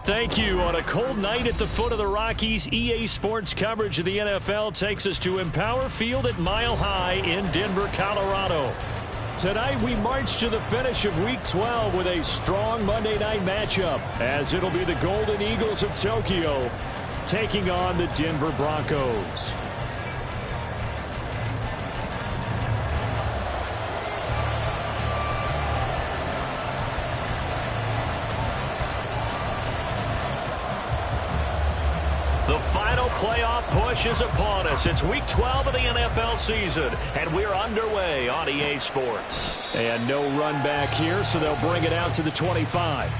Thank you. On a cold night at the foot of the Rockies, EA Sports coverage of the NFL takes us to Empower Field at Mile High in Denver, Colorado. Tonight we march to the finish of Week 12 with a strong Monday night matchup, as it'll be the Golden Eagles of Tokyo taking on the Denver Broncos. The final playoff push is upon us. It's Week 12 of the NFL season, and we're underway on EA Sports. And no run back here, so they'll bring it out to the 25.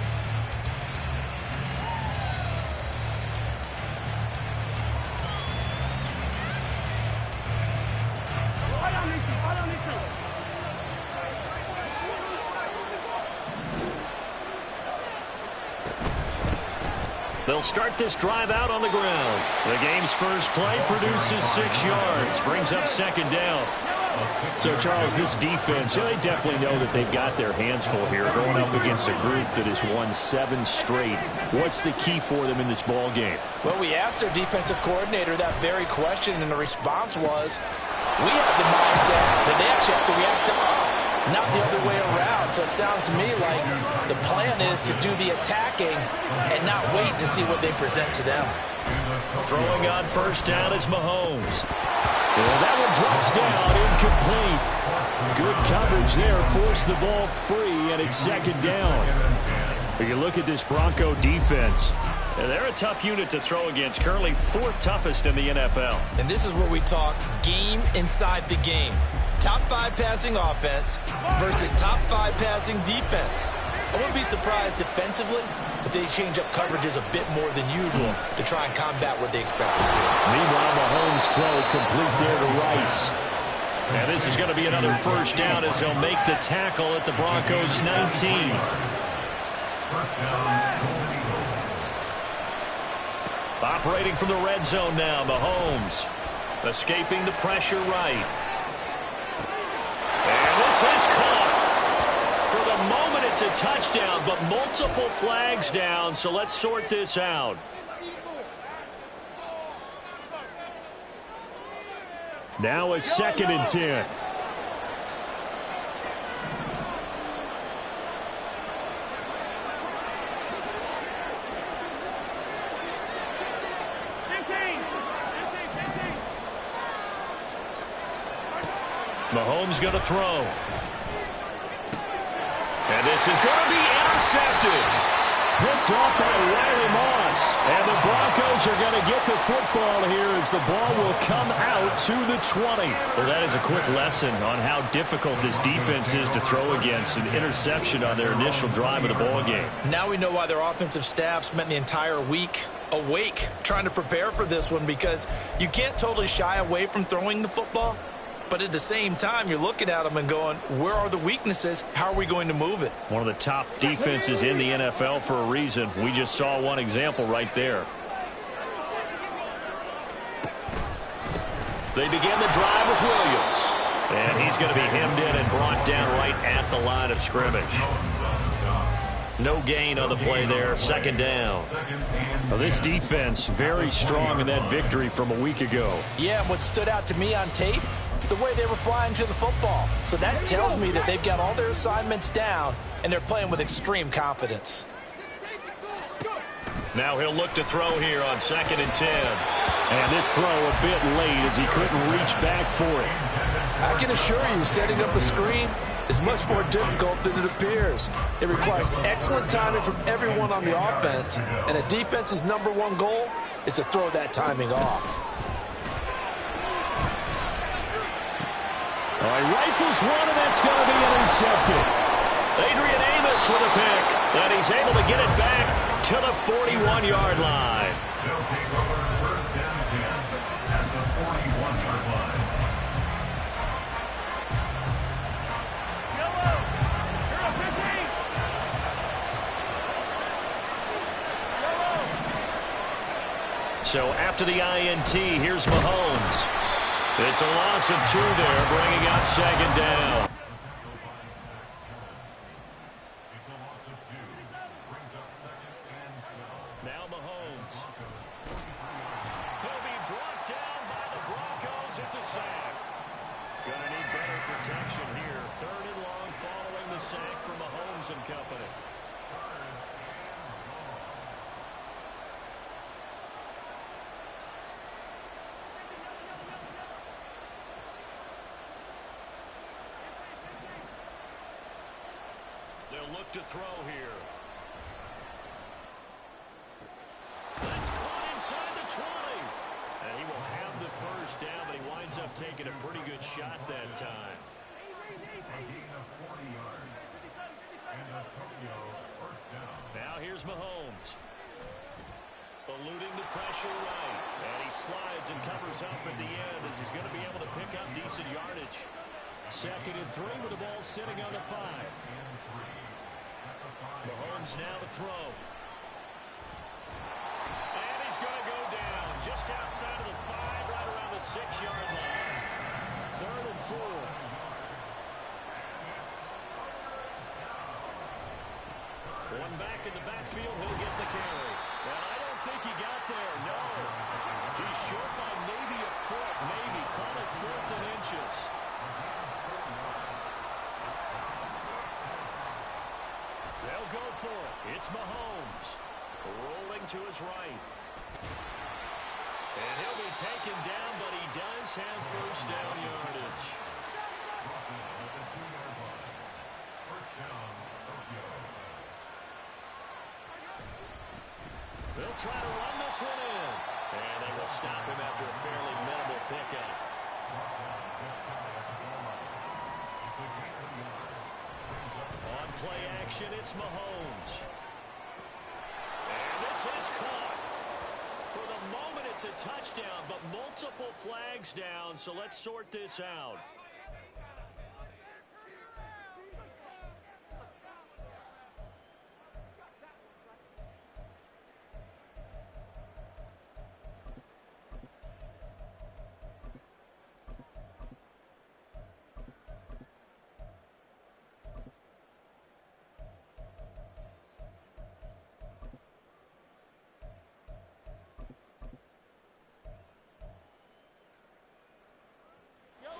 They'll start this drive out on the ground. The game's first play produces 6 yards, brings up second down. So, Charles, this defense, they definitely know that they've got their hands full here going up against a group that has won 7 straight. What's the key for them in this ball game? Well, we asked their defensive coordinator that very question, and the response was, we have the mindset that they actually have to react to us, not the other way around. So it sounds to me like the plan is to do the attacking and not wait to see what they present to them. Throwing on first down is Mahomes. And that one drops down, incomplete. Good coverage there, forced the ball free, and it's second down. But you look at this Bronco defense. They're a tough unit to throw against, currently 4th toughest in the NFL. And this is where we talk game inside the game. Top 5 passing offense versus top 5 passing defense. I wouldn't be surprised defensively if they change up coverages a bit more than usual to try and combat what they expect to see. Meanwhile, Mahomes' throw complete there to Rice. And this is going to be another first down as they'll make the tackle at the Broncos' 19. Operating from the red zone now, Mahomes. Escaping the pressure right. And this is caught. For the moment, it's a touchdown, but multiple flags down, so let's sort this out. Now a 2nd and 10. Mahomes going to throw. And this is going to be intercepted. Picked off by Riley Moss. And the Broncos are going to get the football here as the ball will come out to the 20. Well, that is a quick lesson on how difficult this defense is to throw against. An interception on their initial drive of the ball game. Now we know why their offensive staff spent the entire week awake trying to prepare for this one, because you can't totally shy away from throwing the football. But at the same time, you're looking at them and going, where are the weaknesses? How are we going to move it? One of the top defenses in the NFL for a reason. We just saw one example right there. They begin the drive with Williams. And he's going to be hemmed in and brought down right at the line of scrimmage. No gain on the play there, second down. Well, this defense very strong in that victory from a week ago. Yeah, and what stood out to me on tape, the way they were flying to the football. So that tells me that they've got all their assignments down, and they're playing with extreme confidence. Now he'll look to throw here on 2nd and 10. And this throw a bit late as he couldn't reach back for it. I can assure you, setting up a screen is much more difficult than it appears. It requires excellent timing from everyone on the offense, and a defense's #1 goal is to throw that timing off. All right, rifles one, and that's going to be intercepted. Adrian Amos with a pick, and he's able to get it back to the 41-yard line. They'll take over first down 10 at the 41-yard line. So after the INT, here's Mahomes. It's a loss of 2 there, bringing up second down. the sack for Mahomes and company. They'll look to throw here. That's caught inside the 20. And he will have the first down, but he winds up taking a pretty good shot that time. A gain of 40 yards. And a Tokyo first down. Now here's Mahomes. Eluding the pressure right. And he slides and covers up at the end as he's going to be able to pick up decent yardage. 2nd and 3 with the ball sitting on the 5. Mahomes now to throw. And he's going to go down just outside of the 5, right around the 6-yard line. 3rd and 4. One back in the backfield, he'll get the carry. And I don't think he got there, no. He's short by maybe a foot, maybe. Call it 4th and inches. They'll go for it. It's Mahomes. Rolling to his right. And he'll be taken down, but he does have first down yardage. They'll try to run this one in. And they will stop him after a fairly minimal pickup. On play action, it's Mahomes. And this is caught. For the moment, it's a touchdown, but multiple flags down, so let's sort this out.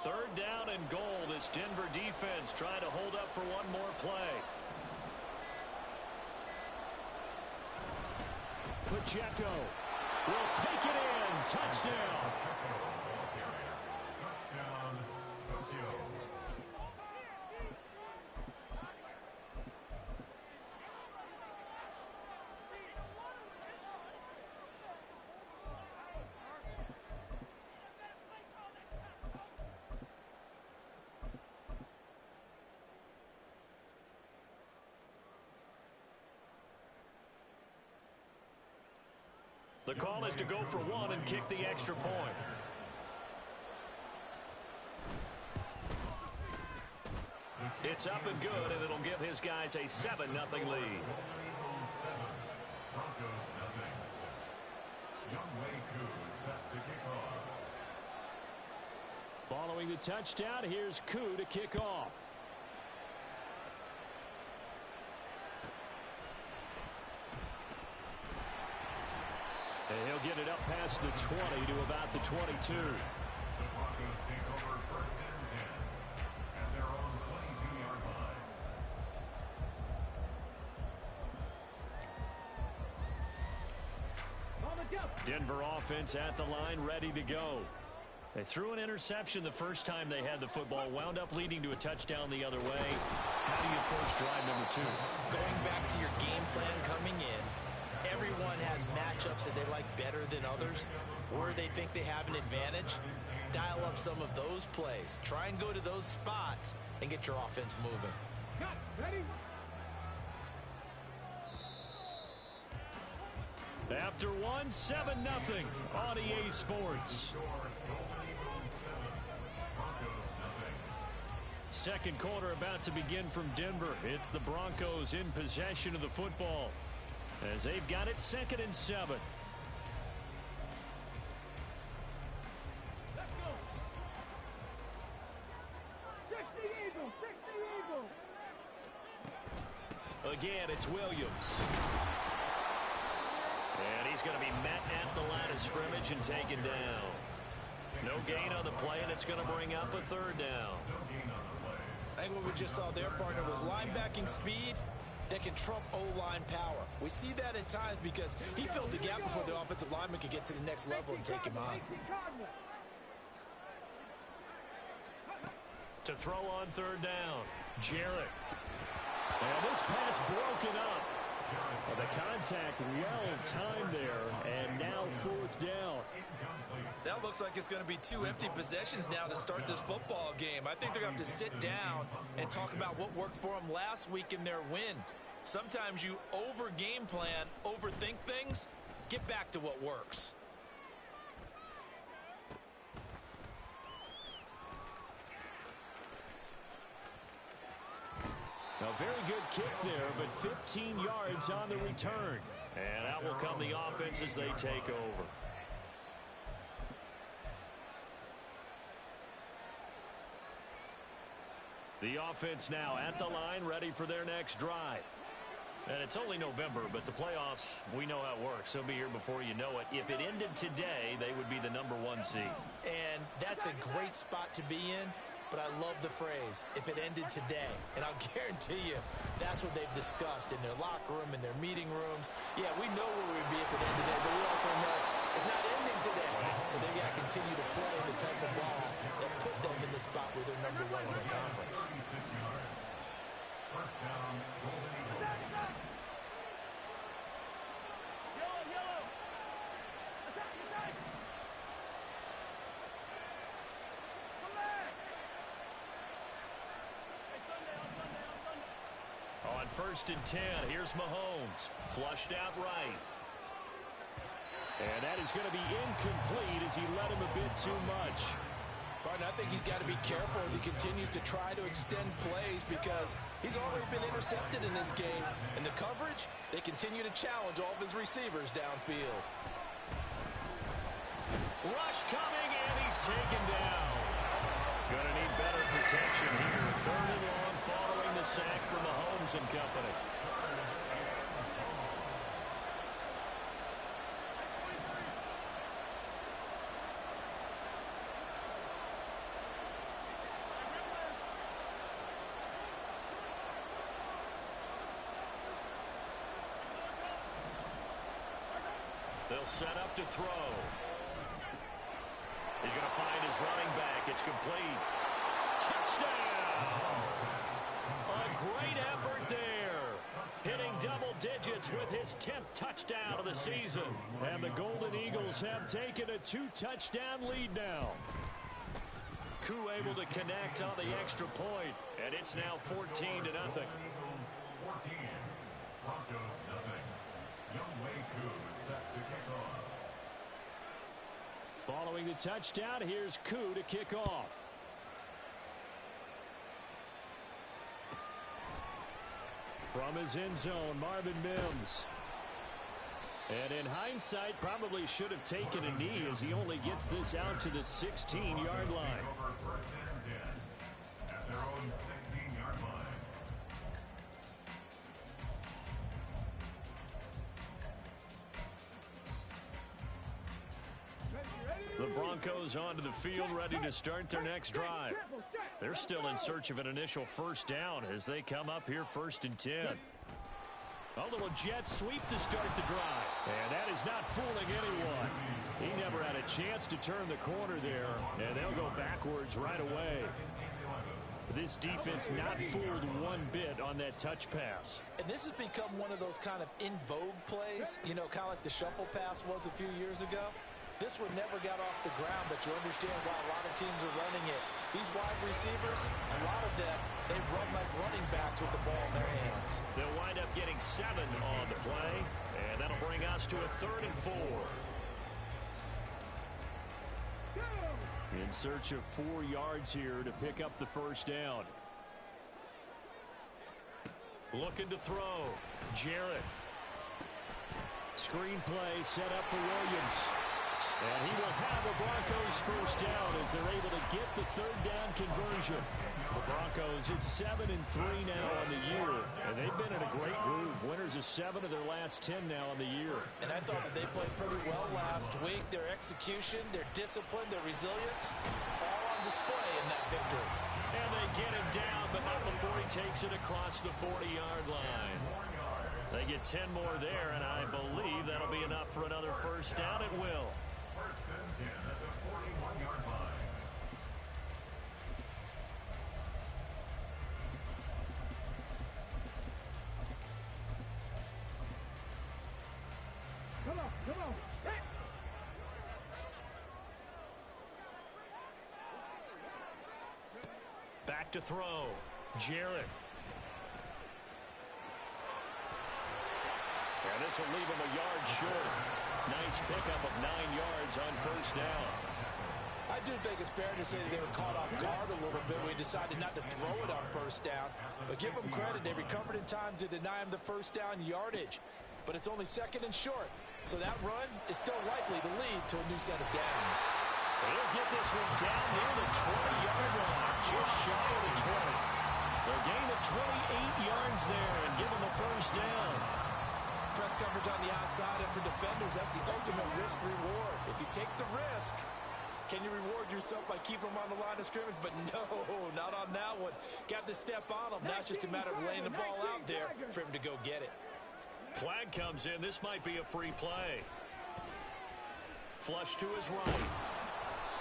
Third down and goal. This Denver defense trying to hold up for one more play. Pacheco will take it in. Touchdown. Touchdown, Tokyo. The call is to go for one and kick the extra point. It's up and good, and it'll give his guys a 7-0 lead. Broncos nothing. Youngway Koo set to kick off. Following the touchdown, here's Koo to kick off. And he'll get it up past the 20 to about the 22. The Broncos take over 1st and 10 at their own 22-yard line. Denver offense at the line, ready to go. They threw an interception the first time they had the football, wound up leading to a touchdown the other way. How do you approach drive number 2? Going back to your game plan coming in, everyone has matchups that they like better than others, where they think they have an advantage. Dial up some of those plays. Try and go to those spots and get your offense moving. Ready? After one, 7-0 on EA Sports. Second quarter about to begin from Denver. It's the Broncos in possession of the football as they've got it 2nd and 7. Let's go. 60 Eagles, 60 Eagles. Again, it's Williams. And he's going to be met at the line of scrimmage and taken down. No gain on the play, and it's going to bring up a 3rd down. I think what we just saw their partner was linebacking speed that can trump O-line power. We see that at times because he filled the gap before the offensive lineman could get to the next level and take him on. To throw on third down, Jarrett. And this pass broken up. Well, the contact well timed there, and now fourth down. That looks like it's going to be 2 empty possessions now to start this football game. I think they're going to have to sit down and talk about what worked for them last week in their win. Sometimes you over-game plan, overthink things. Get back to what works. A very good kick there, but 15 yards on the return. And out will come the offense as they take over. The offense now at the line, ready for their next drive. And it's only November, but the playoffs, we know how it works. They'll be here before you know it. If it ended today, they would be the #1 seed. And that's a great spot to be in. But I love the phrase, if it ended today. And I'll guarantee you, that's what they've discussed in their locker room, in their meeting rooms. Yeah, we know where we'd be if it ended today, but we also know it's not ending today. So they've got to continue to play the type of ball that put them in the spot where they're #1 in their conference. First down, Golden Eagles. Yellow. Attack. On 1st and 10, here's Mahomes. Flushed out right. And that is going to be incomplete as he led him a bit too much. Barton, I think he's got to be careful as he continues to try to extend plays because he's already been intercepted in this game. And the coverage, they continue to challenge all of his receivers downfield. Rush coming, and he's taken down. Going to need better protection here. 3rd and long following the sack from Mahomes and company. They'll set up to throw. He's going to find his running back. It's complete. Touchdown! A great effort there. Hitting double digits with his 10th touchdown of the season. And the Golden Eagles have taken a 2-touchdown lead now. Koo able to connect on the extra point, and it's now 14-0. Eagles 14, Broncos 0. Younghoe Koo set to kick off. Following the touchdown, here's Koo to kick off. From his end zone, Marvin Mims. And in hindsight, probably should have taken a knee as he only gets this out to the 16-yard line. Over 1st and 10 at their own 16-yard line. The Broncos onto the field, ready to start their next drive. They're still in search of an initial first down as they come up here 1st and 10. A little jet sweep to start the drive. And that is not fooling anyone. He never had a chance to turn the corner there, and they'll go backwards right away. This defense not fooled one bit on that touch pass. And this has become one of those kind of in vogue plays, you know, kind of like the shuffle pass was a few years ago. This one never got off the ground, but you understand why a lot of teams are running it. These wide receivers, a lot of them, they run like running backs with the ball in their hands. They'll wind up getting 7 on the play, and that'll bring us to a 3rd and 4. In search of 4 yards here to pick up the first down. Looking to throw. Jarrett. Screen play set up for Williams. And he will have the Broncos first down as they're able to get the 3rd down conversion. The Broncos, it's 7-3 now on the year, and they've been in a great groove. Winners of 7 of their last 10 now on the year. And I thought that they played pretty well last week. Their execution, their discipline, their resilience, all on display in that victory. And they get him down, but not takes it across the 40-yard line. They get 10 more there, and I believe that'll be enough for another first down. It will. First and 10 at the 41-yard line. Come on, come on. Hey. Back to throw. Jarrett. And this will leave him a yard short. Nice pickup of 9 yards on first down. I do think it's fair to say that they were caught off guard a little bit. We decided not to throw it on first down. But give them credit. They recovered in time to deny him the first down yardage. But it's only second and short. So that run is still likely to lead to a new set of downs. He'll get this one down near the 20-yard line, just shy of the 20. A gain of 28 yards there and give him a first down. Press coverage on the outside, and for defenders, that's the ultimate risk-reward. If you take the risk, can you reward yourself by keeping them on the line of scrimmage? But no, not on that one. Got to step on them. Now it's just a matter of laying the ball out there for him to go get it. Flag comes in. This might be a free play. Flush to his right.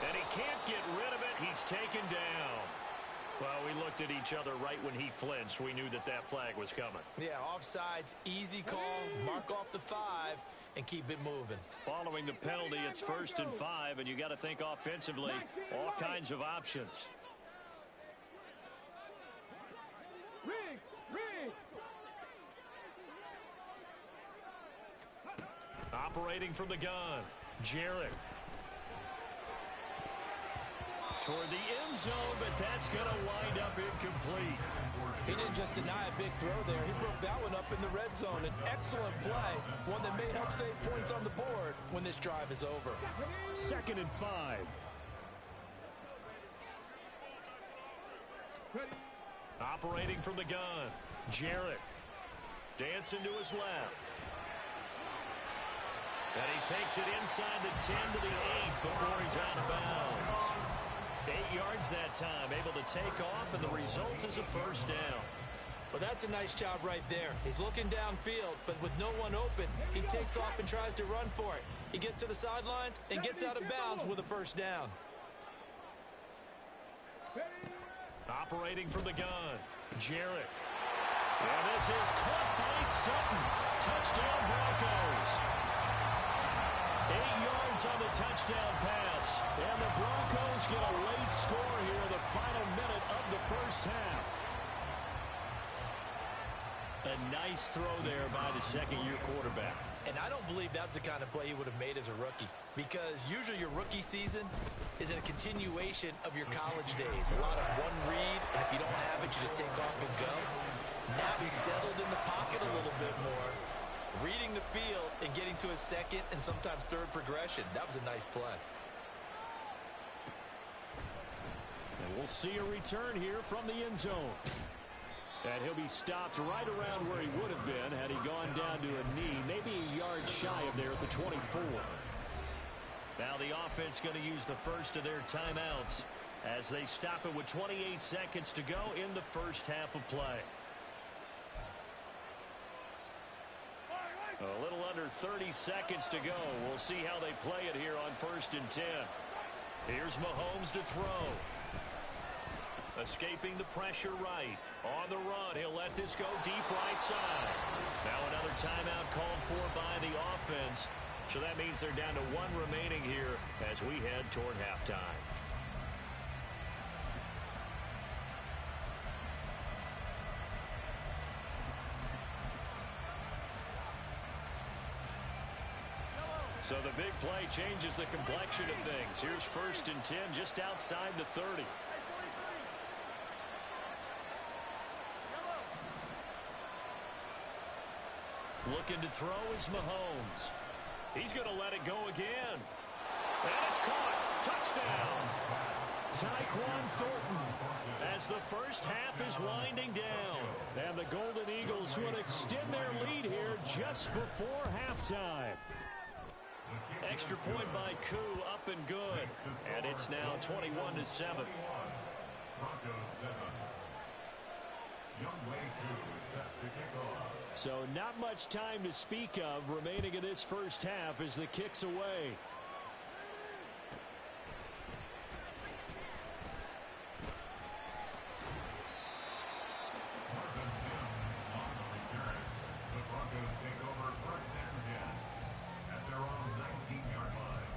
And he can't get rid of it. He's taken down. Well, we looked at each other right when he flinched. We knew that that flag was coming. Yeah, offsides, easy call, mark off the 5, and keep it moving. Following the penalty, it's 1st and 5, and you got to think offensively, all kinds of options. Riggs, Riggs. Operating from the gun, Jarrett. Toward the end zone, but that's going to wind up incomplete. He didn't just deny a big throw there. He broke that one up in the red zone. An excellent play, one that may help save points on the board when this drive is over. 2nd and 5. Operating from the gun, Jarrett. Dancing to his left. And he takes it inside the 10 to the 8 before he's out of bounds. 8 yards that time, able to take off, and the result is a first down. Well, that's a nice job right there. He's looking downfield, but with no one open, he takes off and tries to run for it. He gets to the sidelines and gets out of bounds with a first down. Operating from the gun, Jarrett. And this is caught by Sutton. Touchdown, Broncos. 8 yards on the touchdown pass. And the Broncos get a late score here in the final minute of the first half. A nice throw there by the second-year quarterback. And I don't believe that's the kind of play he would have made as a rookie, because usually your rookie season is in a continuation of your college days. A lot of one read, and if you don't have it, you just take off and go. Now he's settled in the pocket a little bit more, reading the field and getting to his second and sometimes third progression. That was a nice play. And we'll see a return here from the end zone. And he'll be stopped right around where he would have been had he gone down to a knee, maybe a yard shy of there at the 24. Now the offense going to use the first of their timeouts as they stop it with 28 seconds to go in the first half of play. A little under 30 seconds to go. We'll see how they play it here on 1st and 10. Here's Mahomes to throw. Escaping the pressure right. On the run, he'll let this go deep right side. Now another timeout called for by the offense. So that means they're down to 1 remaining here as we head toward halftime. So the big play changes the complexion of things. Here's 1st and 10 just outside the 30. Looking to throw is Mahomes. He's going to let it go again. And it's caught. Touchdown. Tyquan Thornton as the first half is winding down. And the Golden Eagles would extend their lead here just before halftime. Extra point by Koo, up and good. And it's now 21-7. Broncos 7. Young Wei Koo is set to kick off. So not much time to speak of remaining in this first half as the kick's away. The Broncos take over first and 10 at their own 19-yard line.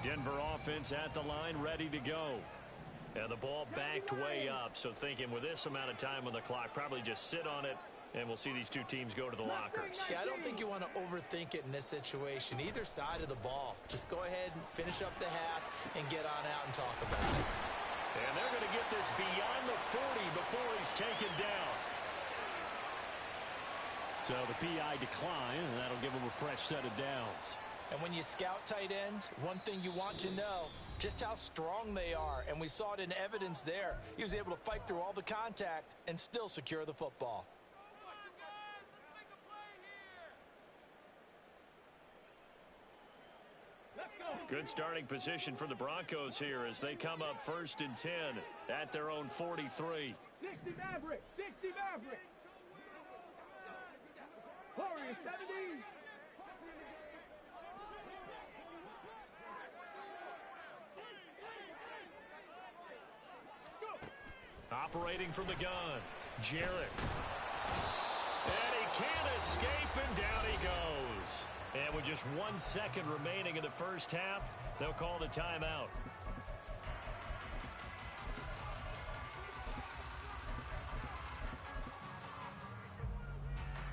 Denver offense at the line, ready to go. And the ball backed way up, so thinking with this amount of time on the clock, probably just sit on it, and we'll see these two teams go to the lockers. Yeah, I don't think you want to overthink it in this situation. Either side of the ball. Just go ahead and finish up the half and get on out and talk about it. And they're going to get this beyond the 40 before he's taken down. So the PI decline, and that'll give him a fresh set of downs. And when you scout tight ends, one thing you want to know, just how strong they are. And we saw it in evidence there. He was able to fight through all the contact and still secure the football. Good starting position for the Broncos here as they come up first and 10 at their own 43. 60 Maverick, 60 Maverick. Warriors 70. Operating from the gun, Jarrett. And he can't escape, and down he goes. And with just 1 second remaining in the first half, they'll call the timeout.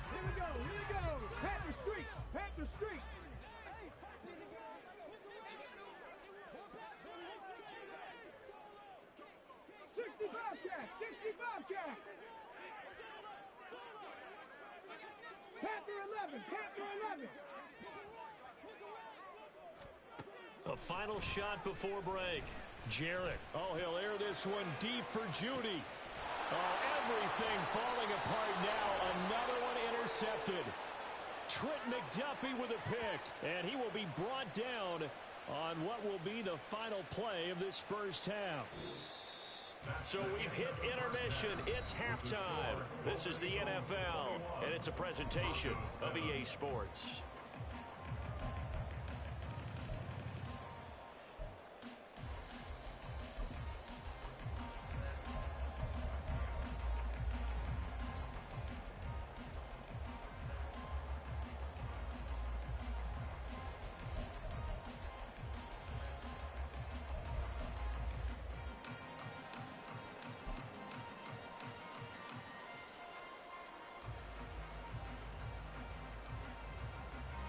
Here we go, here we go. Panther Street, Panther Street. Panther 11, Panther 11. A final shot before break. Jarrett. Oh, he'll air this one deep for Judy. Oh, everything falling apart now. Another one intercepted. Trent McDuffie with a pick. And he will be brought down on what will be the final play of this first half. So we've hit intermission. It's halftime. This is the NFL, and it's a presentation of EA Sports.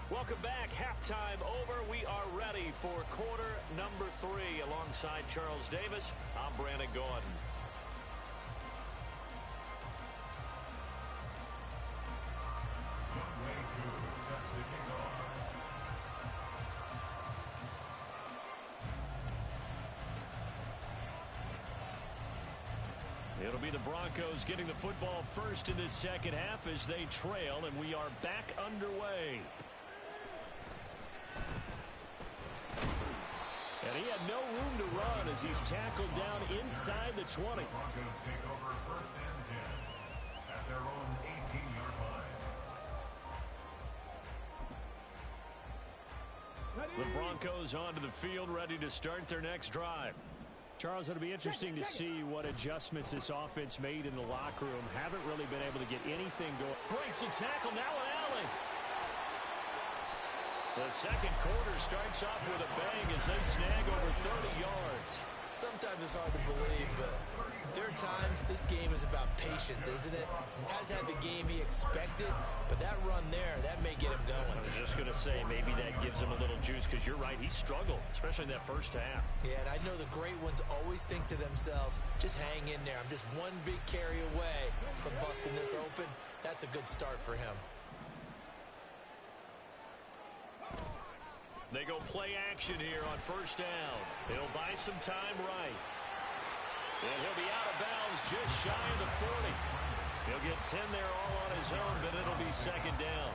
Welcome back. Halftime over. We are ready for quarter number 3. Alongside Charles Davis, I'm Brandon Gordon. Young Wei Koo is set to kick off. It'll be the Broncos getting the football first in this second half as they trail, and we are back underway. And he had no room to run as he's tackled down inside the 20. The Broncos take over first and 10 at their own 18-yard line. The Broncos onto the field, ready to start their next drive. Charles, it'll be interesting to see what adjustments this offense made in the locker room. Haven't really been able to get anything going. Breaks the tackle, now an alley. The second quarter starts off with a bang as they snag over 30 yards. Sometimes it's hard to believe, but there are times this game is about patience, isn't it? Has had the game he expected, but that run there, that may get him going. I was just going to say, maybe that gives him a little juice, because you're right, he struggled, especially in that first half. Yeah, and I know the great ones always think to themselves, just hang in there. I'm just one big carry away from busting this open. That's a good start for him. They go play action here on first down. He'll buy some time right. And he'll be out of bounds just shy of the 40. He'll get 10 there all on his own, but it'll be second down.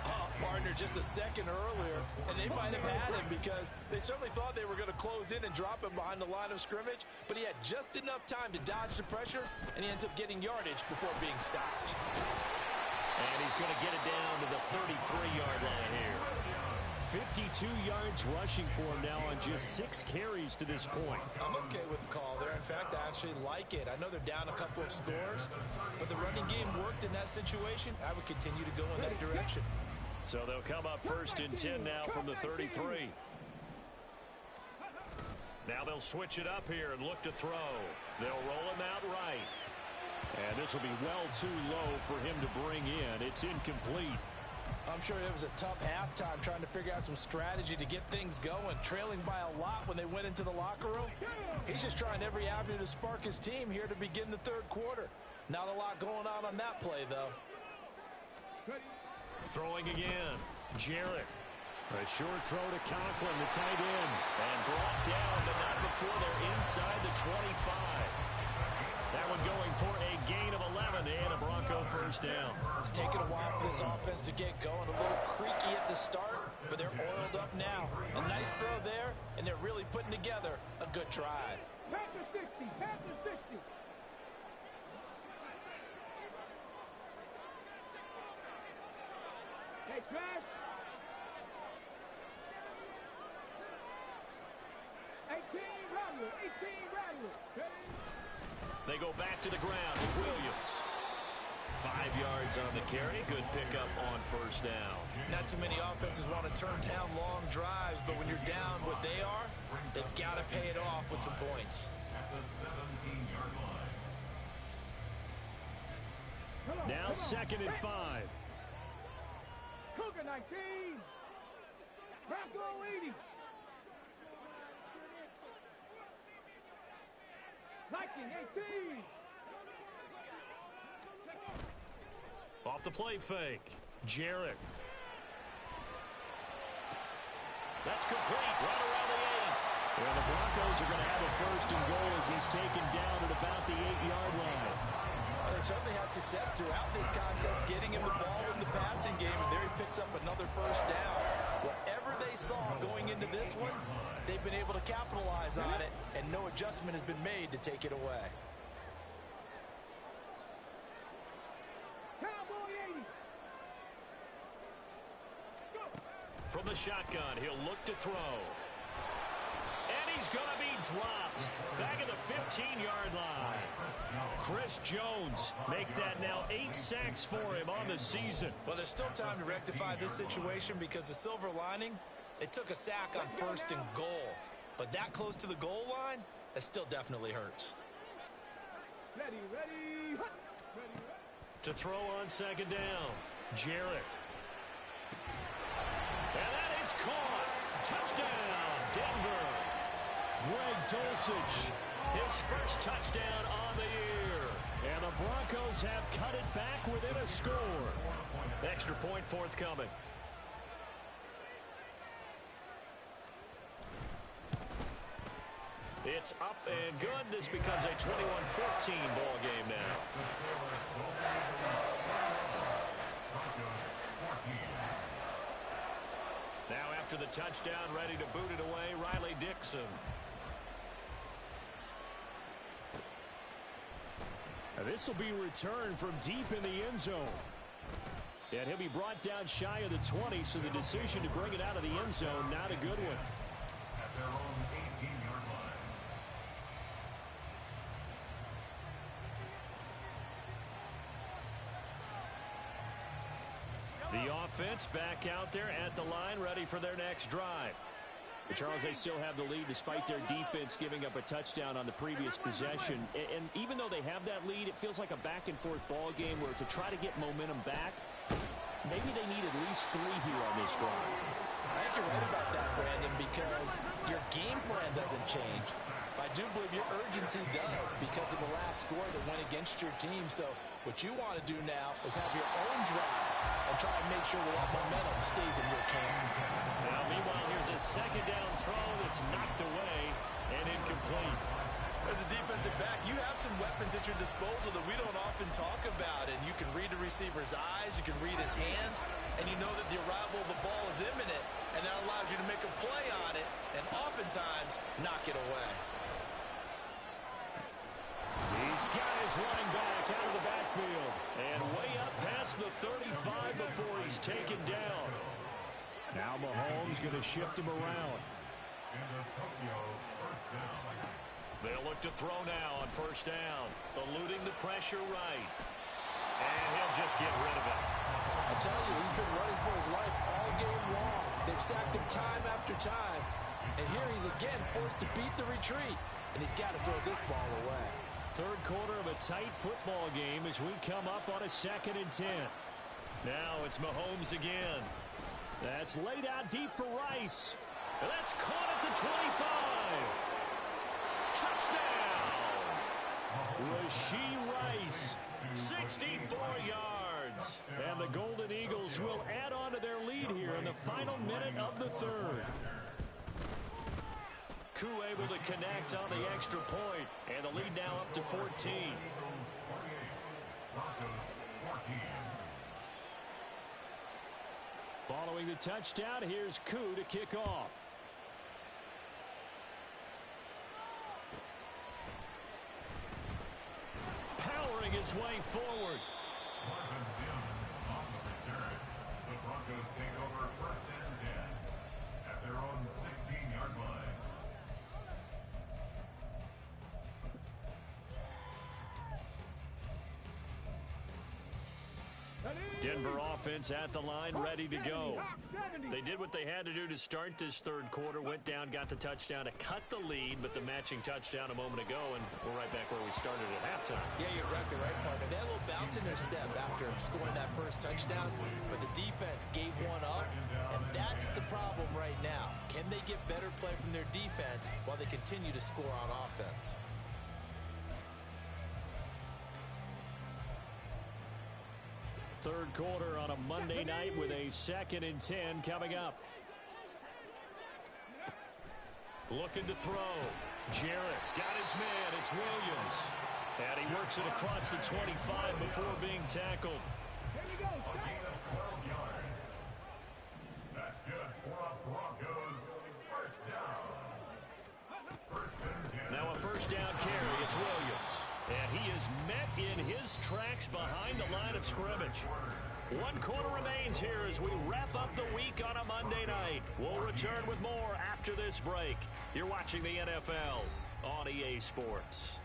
Oh, partner, just a second earlier, and they might have had him because they certainly thought they were going to close in and drop him behind the line of scrimmage, but he had just enough time to dodge the pressure, and he ends up getting yardage before being stopped. And he's going to get it down to the 33-yard line here. 52 yards rushing for him now on just 6 carries to this point. I'm okay with the call there. In fact, I actually like it. I know they're down a couple of scores, but the running game worked in that situation. I would continue to go in that direction. So they'll come up 1st and 10 now from the 33. Now they'll switch it up here and look to throw. They'll roll him out right. And this will be well too low for him to bring in. It's incomplete. I'm sure it was a tough halftime trying to figure out some strategy to get things going. Trailing by a lot when they went into the locker room. He's just trying every avenue to spark his team here to begin the third quarter. Not a lot going on that play, though. Throwing again. Jarrett. A short throw to Conklin, the tight end. And brought down, but not before they're inside the 25. That one going for a gain of 11 and a Bronco first down. It's taken a while for this offense to get going. A little creaky at the start, but they're oiled up now. A nice throw there, and they're really putting together a good drive. Panther 60, Panther 60. Hey, Trash. 18 Rattler, 18 Rattler. Ready? They go back to the ground with Williams. 5 yards on the carry. Good pickup on first down. Not too many offenses want to turn down long drives, but when you're down what they are, they've got to pay it off with some points. At the 17-yard line. Now 2nd and 5. Cougar 19. Bronco 80. Viking 18. Off the play fake. Jarrett. That's complete. Right around the 8. Well, the Broncos are going to have a 1st and goal as he's taken down at about the 8-yard line. Well, they certainly had success throughout this contest getting him the ball in the passing game, and there he picks up another 1st down. Whatever they saw going into this one, they've been able to capitalize on it, and no adjustment has been made to take it away. Cowboy 80. Go. From the shotgun, he'll look to throw. And he's going to be dropped. Back at the 15-yard line. Chris Jones make that now 8 sacks for him on the season. Well, there's still time to rectify this situation because the silver lining, they took a sack on 1st and goal. But that close to the goal line, that still definitely hurts. Ready, ready. Ready, ready. To throw on 2nd down. Jarrett. And that is caught. Touchdown, Denver. Greg Dulcich, his 1st touchdown on the year. And the Broncos have cut it back within a score. Extra point forthcoming. It's up and good. This becomes a 21-14 ball game now. Now after the touchdown, ready to boot it away, Riley Dixon. Now this will be returned from deep in the end zone. And he'll be brought down shy of the 20, so the decision to bring it out of the end zone, not a good one. At their own 18-yard line. The offense back out there at the line, ready for their next drive. But Charles, they still have the lead despite their defense giving up a touchdown on the previous possession. And even though they have that lead, it feels like a back-and-forth ball game where to try to get momentum back, maybe they need at least 3 here on this drive. I think you're right about that, Brandon, because your game plan doesn't change. I do believe your urgency does because of the last score that went against your team. So what you want to do now is have your own drive and try and make sure that momentum stays in your camp. Now, meanwhile, here's a 2nd down throw that's knocked away and incomplete. As a defensive back, you have some weapons at your disposal that we don't often talk about, and you can read the receiver's eyes, you can read his hands, and you know that the arrival of the ball is imminent, and that allows you to make a play on it and oftentimes knock it away. He's got his running back out of the backfield and way up past the 35 before he's taken down. Now Mahomes going to shift him around. They'll look to throw now on first down, eluding the pressure right. And he'll just get rid of it. I tell you, he's been running for his life all game long. They've sacked him time after time. And here he's again forced to beat the retreat. And he's got to throw this ball away. Third quarter of a tight football game as we come up on a 2nd and 10. Now it's Mahomes again. That's laid out deep for Rice. And that's caught at the 25. Touchdown! Rashee Rice, 64 yards. And the Golden Eagles will add on to their lead here in the final minute of the third. Koo able to connect on the extra point, and the lead now up to 14. Following the touchdown, here's Koo to kick off. Powering his way forward. The Broncos take over 1st and 10 at their own 16-yard line. Denver offense at the line, ready to go. They did what they had to do to start this third quarter, went down, got the touchdown to cut the lead, but the matching touchdown a moment ago, and we're right back where we started at halftime. Yeah, you're exactly right, partner. They had a little bounce in their step after scoring that first touchdown, but the defense gave one up, and that's the problem right now. Can they get better play from their defense while they continue to score on offense? Third quarter on a Monday night with a 2nd and 10 coming up. Looking to throw. Jarrett got his man. It's Williams. And he works it across the 25 before being tackled. A gain of 12 yards. That's good for Broncos. First down. 1st and 10. Now a first down carry. It's Williams. And he is met in his tracks behind the line of scrimmage. 1 quarter remains here as we wrap up the week on a Monday night. We'll return with more after this break. You're watching the NFL on EA Sports.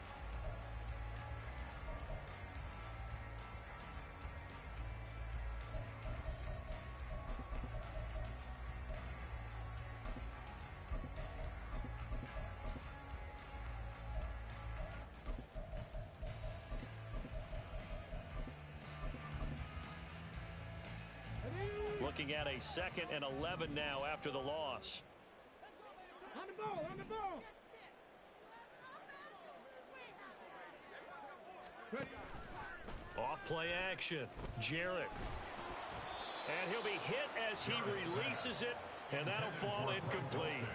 Looking at a 2nd and 11 now after the loss. On the ball, on the ball. Off play action. Jarrett. And he'll be hit as he releases it, and that'll fall incomplete.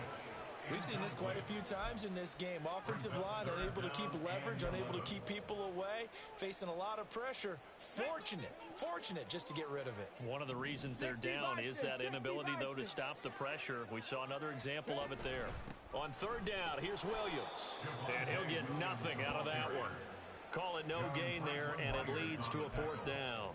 We've seen this quite a few times in this game. Offensive line unable to keep leverage, unable to keep people away, facing a lot of pressure. Fortunate just to get rid of it. One of the reasons they're down is that inability, though, to stop the pressure. We saw another example of it there. On 3rd down, here's Williams. And he'll get nothing out of that one. Call it no gain there, and it leads to a 4th down.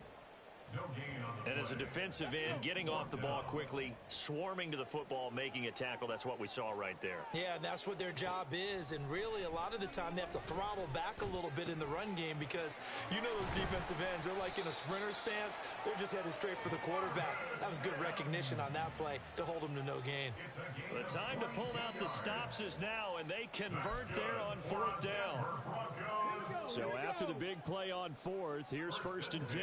And as a defensive end, getting off the ball quickly, swarming to the football, making a tackle, that's what we saw right there. Yeah, and that's what their job is. And really, a lot of the time, they have to throttle back a little bit in the run game because you know those defensive ends, they're like in a sprinter stance. They're just headed straight for the quarterback. That was good recognition on that play to hold them to no gain. The time to pull out the stops is now, and they convert there on 4th down. So after the big play on 4th, here's 1st and 10.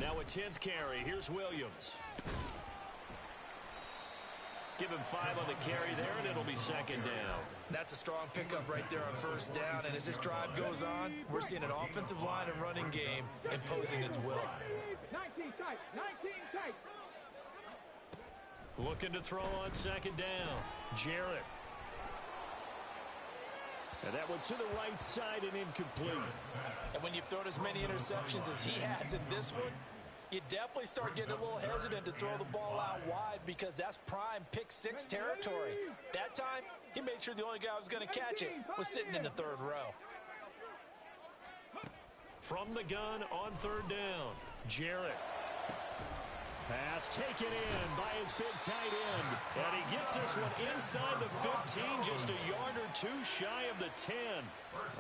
Now a 10th carry. Here's Williams. Give him 5 on the carry there, and it'll be 2nd down. That's a strong pickup right there on 1st down. And as this drive goes on, we're seeing an offensive line and running game imposing its will. 19 tight, 19 tight. Looking to throw on 2nd down. Jarrett. And that one to the right side and incomplete. And when you've thrown as many interceptions as he has in this one, you definitely start getting a little hesitant to throw the ball out wide because that's prime pick-6 territory. That time, he made sure the only guy who was going to catch it was sitting in the third row. From the gun on third down, Jarrett. Pass taken in by his big tight end. And he gets this one inside the 15, just a yard or two shy of the 10.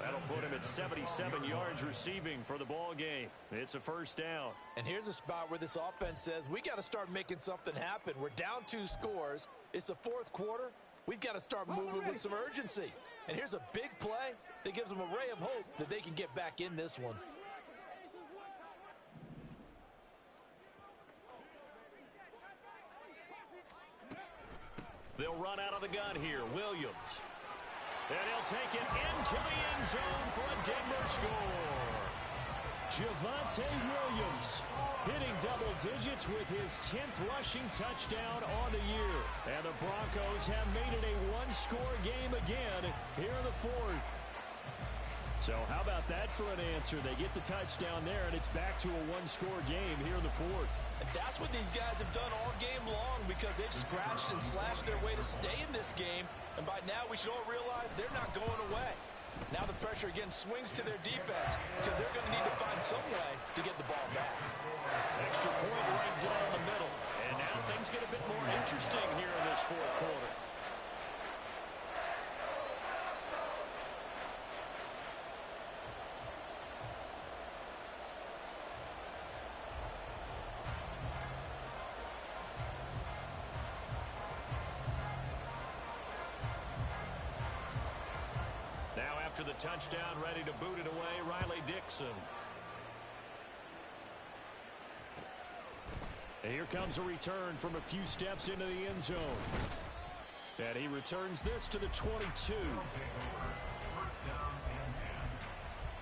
That'll put him at 77 yards receiving for the ball game. It's a first down. And here's a spot where this offense says, we got to start making something happen. We're down 2 scores. It's the fourth quarter. We've got to start moving with some urgency. And here's a big play that gives them a ray of hope that they can get back in this one. They'll run out of the gun here. Williams. And he'll take it into the end zone for a Denver score. Javonte Williams hitting double digits with his 10th rushing touchdown on the year. And the Broncos have made it a one-score game again here in the fourth. So how about that for an answer? They get the touchdown there, and it's back to a one-score game here in the fourth. And that's what these guys have done all game long because they've scratched and slashed their way to stay in this game. And by now, we should all realize they're not going away. Now the pressure again swings to their defense because they're going to need to find some way to get the ball back. Extra point right down the middle. And now things get a bit more interesting here in this fourth quarter. Now after the touchdown, ready to boot it away, Riley Dixon. And here comes a return from a few steps into the end zone. And he returns this to the 22. First down and 10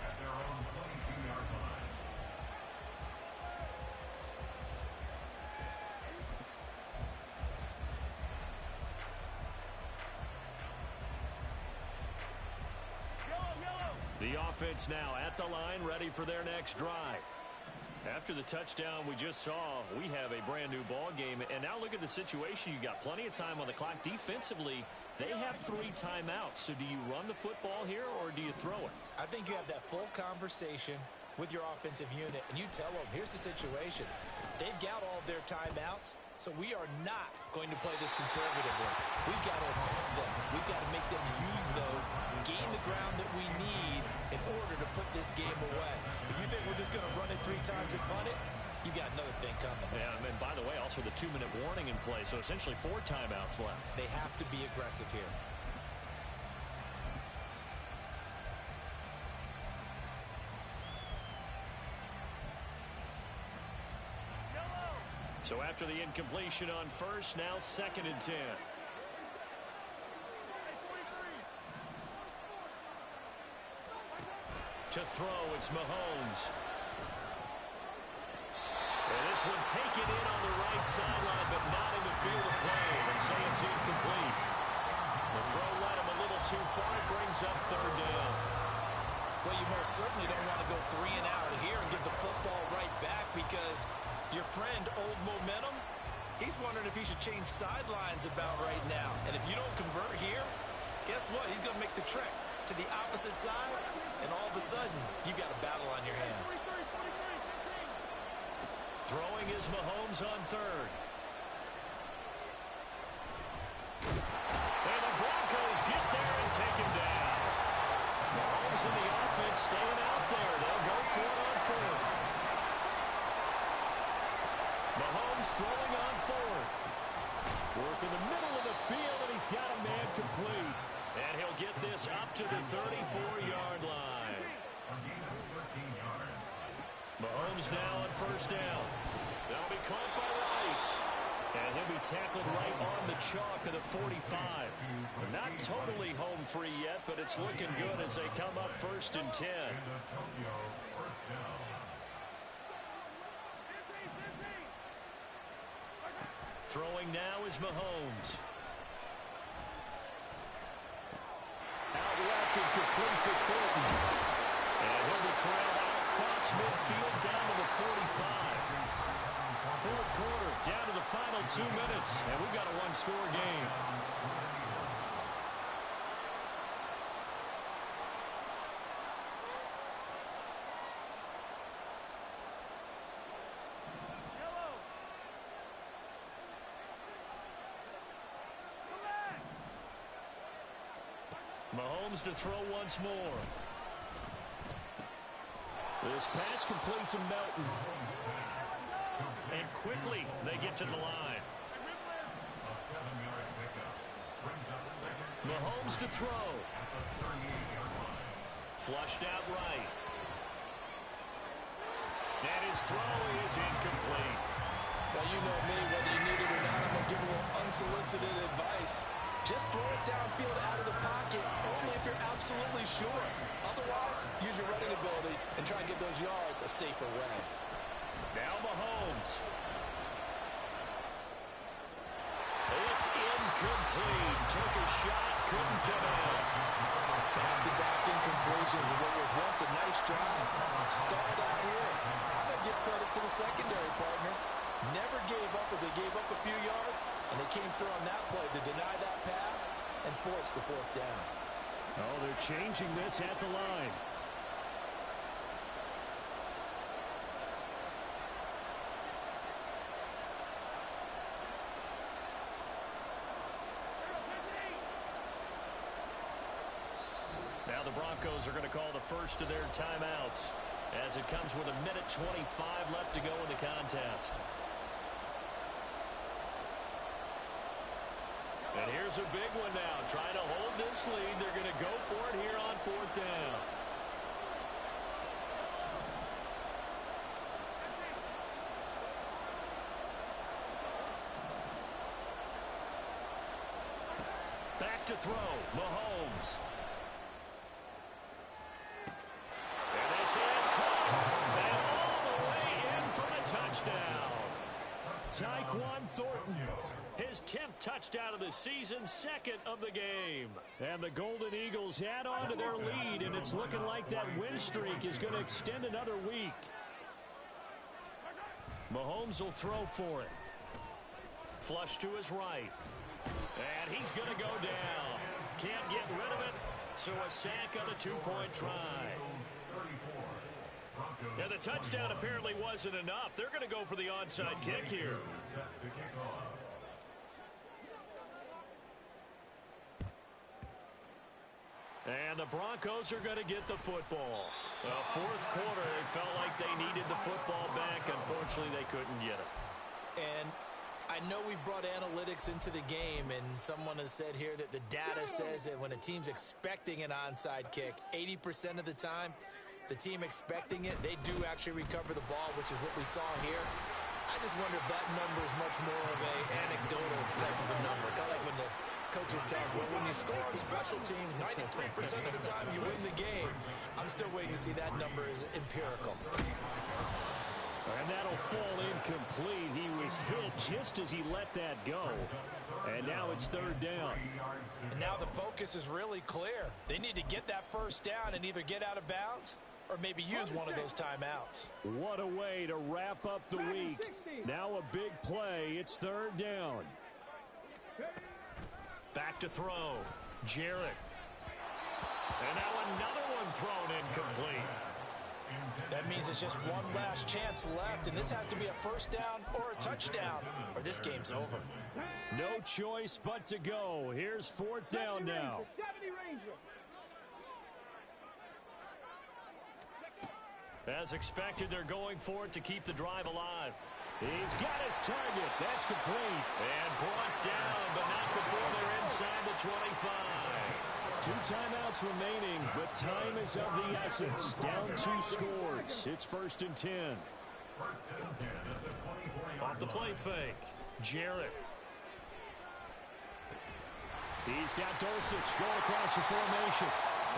at their own 22-yard line. The offense now at the line, ready for their next drive. After the touchdown we just saw, we have a brand new ball game. And now look at the situation. You got plenty of time on the clock. Defensively, they have 3 timeouts. So do you run the football here or do you throw it? I think you have that full conversation with your offensive unit, and you tell them, here's the situation. They've got all their timeouts, so we are not going to play this conservatively. We've got to attack them. We've got to make them use those, gain the ground that we need in order to put this game away. If you think we're just going to run it 3 times and punt it, you've got another thing coming. Yeah, and by the way, also the 2-minute warning in play, so essentially 4 timeouts left. They have to be aggressive here. So after the incompletion on first, now 2nd and 10. To throw, it's Mahomes. And this one taken in on the right sideline, but not in the field of play. They say it's incomplete. The throw led him a little too far. It brings up 3rd down. Well, you most certainly don't want to go 3 and out here and give the football right back because your friend, Old Momentum, he's wondering if he should change sidelines about right now. And if you don't convert here, guess what? He's going to make the trek to the opposite side, and all of a sudden, you've got a battle on your hands. Throwing is Mahomes on 3rd. And the Broncos get there and take him down. Mahomes and the offense staying out there. They'll go for it on 4th. Mahomes throwing on 4th. Work in the middle of the field, and he's got a man complete. And he'll get this up to the 34-yard line. Mahomes now on 1st down. That'll be caught by Rice. And he'll be tackled right on the chalk of the 45. They're not totally home free yet, but it's looking good as they come up 1st and 10. Throwing now is Mahomes. Out left Deflected complete to Thornton. And he'll be corralled out across midfield down to the 45. Fourth quarter, down to the final 2 minutes, and we've got a one-score game. Mahomes to throw once more. This pass complete to Melton. And quickly they get to the line. A 7-yard pickup brings up second. Mahomes to throw. At the 38-yard line. Flushed out right. And his throw is incomplete. Well, you know me, whether you need it or not, I'm going to give a little unsolicited advice. Just throw it downfield out of the pocket, only if you're absolutely sure. Otherwise, use your running ability and try and get those yards a safer way. Now Mahomes. It's incomplete. Took a shot, couldn't get in. Back-to-back incompletions of what was once a nice drive. Stalled out here. I'm going to give credit to the secondary partner. Never gave up as they gave up a few yards, and they came through on that play to deny that pass and force the fourth down. Oh, they're changing this at the line. Now the Broncos are going to call the first of their timeouts as it comes with 1:25 left to go in the contest. And here's a big one now. Trying to hold this lead. They're going to go for it here on fourth down. Back to throw. Mahomes. And this is caught. And all the way in for the touchdown. Tyquan Thornton. His 10th touchdown of the season, second of the game. And the Golden Eagles add on to their lead, and it's looking like that win streak is going to extend another week. Mahomes will throw for it. Flush to his right. And he's going to go down. Can't get rid of it, so a sack on a two-point try. And the touchdown apparently wasn't enough. They're going to go for the onside kick here. And the Broncos are going to get the football. Fourth quarter, it felt like they needed the football back. Unfortunately, they couldn't get it. And I know we've brought analytics into the game, and someone has said here that the data says that when a team's expecting an onside kick, 80% of the time, the team expecting it, they do actually recover the ball, which is what we saw here. I just wonder if that number is much more of an anecdotal type of a number. Kind of like when the coaches tell us, well, when you score on special teams, 93% of the time you win the game. I'm still waiting to see that number is empirical. And that'll fall incomplete. He was hit just as he let that go. And now it's third down. And now the focus is really clear. They need to get that first down and either get out of bounds or maybe use one of those timeouts. What a way to wrap up the week. Now a big play. It's third down. Back to throw. Jarrett. And now another one thrown incomplete. That means it's just one last chance left, and this has to be a first down or a touchdown, or this game's over. No choice but to go. Here's fourth down now. As expected, they're going for it to keep the drive alive. He's got his target. That's complete. And brought down, but not before they're inside the 25. 2 timeouts remaining, but time is of the essence. Down 2 scores. It's first and 10. Off the play fake. Jarrett. He's got Dulcich going across the formation.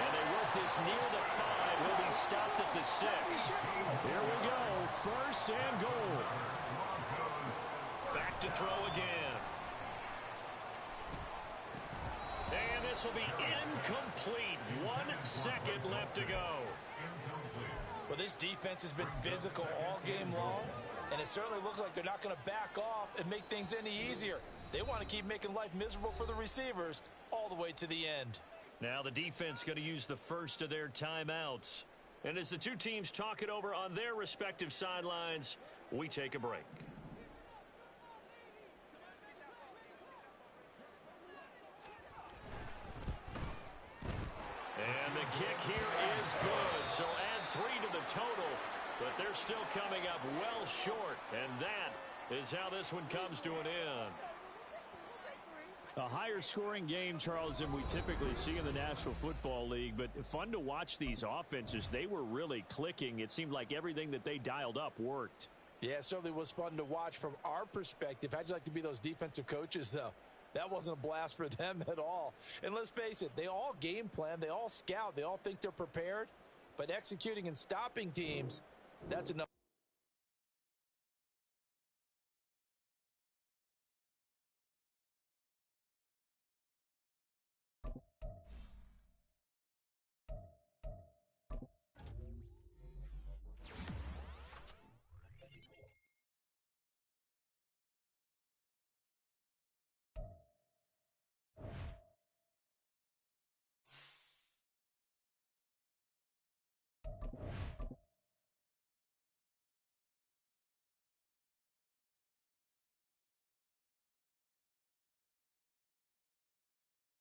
And they work this near the 5. Will be stopped at the 6. Here we go. First and goal. Back to throw again. And this will be incomplete. 1 second left to go. Well, this defense has been physical all game long, and it certainly looks like they're not going to back off and make things any easier. They want to keep making life miserable for the receivers all the way to the end. Now the defense going to use the first of their timeouts. And as the two teams talk it over on their respective sidelines, we take a break. And the kick here is good. So add 3 to the total, but they're still coming up well short. And that is how this one comes to an end. A higher scoring game, Charles, than we typically see in the National Football League, but fun to watch these offenses. They were really clicking. It seemed like everything that they dialed up worked. Yeah, it certainly was fun to watch from our perspective. How'd you like to be those defensive coaches, though? That wasn't a blast for them at all. And let's face it, they all game plan, they all scout, they all think they're prepared, but executing and stopping teams, that's enough.